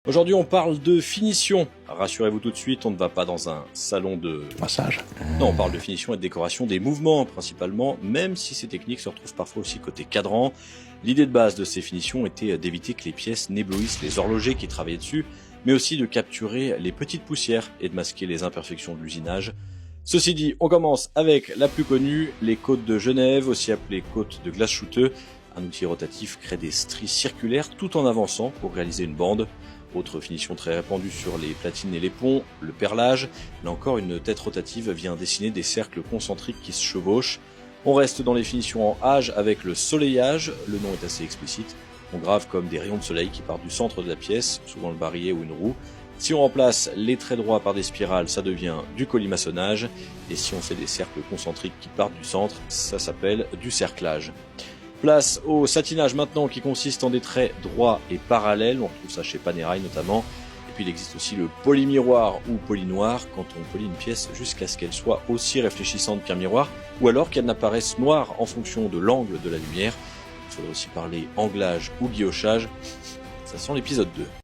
Aujourd'hui, on parle de finition. Rassurez-vous tout de suite, on ne va pas dans un salon de massage. Non, on parle de finition et de décoration des mouvements principalement, même si ces techniques se retrouvent parfois aussi côté cadran. L'idée de base de ces finitions était d'éviter que les pièces n'éblouissent les horlogers qui travaillaient dessus, mais aussi de capturer les petites poussières et de masquer les imperfections de l'usinage. Ceci dit, on commence avec la plus connue, les côtes de Genève, aussi appelées côtes de glace shooteux. Un outil rotatif crée des stries circulaires tout en avançant pour réaliser une bande. Autre finition très répandue sur les platines et les ponts, le perlage. Là encore, une tête rotative vient dessiner des cercles concentriques qui se chevauchent. On reste dans les finitions en Age avec le soleillage. Le nom est assez explicite. On grave comme des rayons de soleil qui partent du centre de la pièce, souvent le barillet ou une roue. Si on remplace les traits droits par des spirales, ça devient du colimaçonnage. Et si on fait des cercles concentriques qui partent du centre, ça s'appelle du cerclage. Place au satinage maintenant, qui consiste en des traits droits et parallèles. On retrouve ça chez Panerai notamment. Et puis il existe aussi le polymiroir ou polynoir, quand on polie une pièce jusqu'à ce qu'elle soit aussi réfléchissante qu'un miroir, ou alors qu'elle n'apparaisse noire en fonction de l'angle de la lumière. Il faudrait aussi parler anglage ou guillochage. Ça sent l'épisode 2.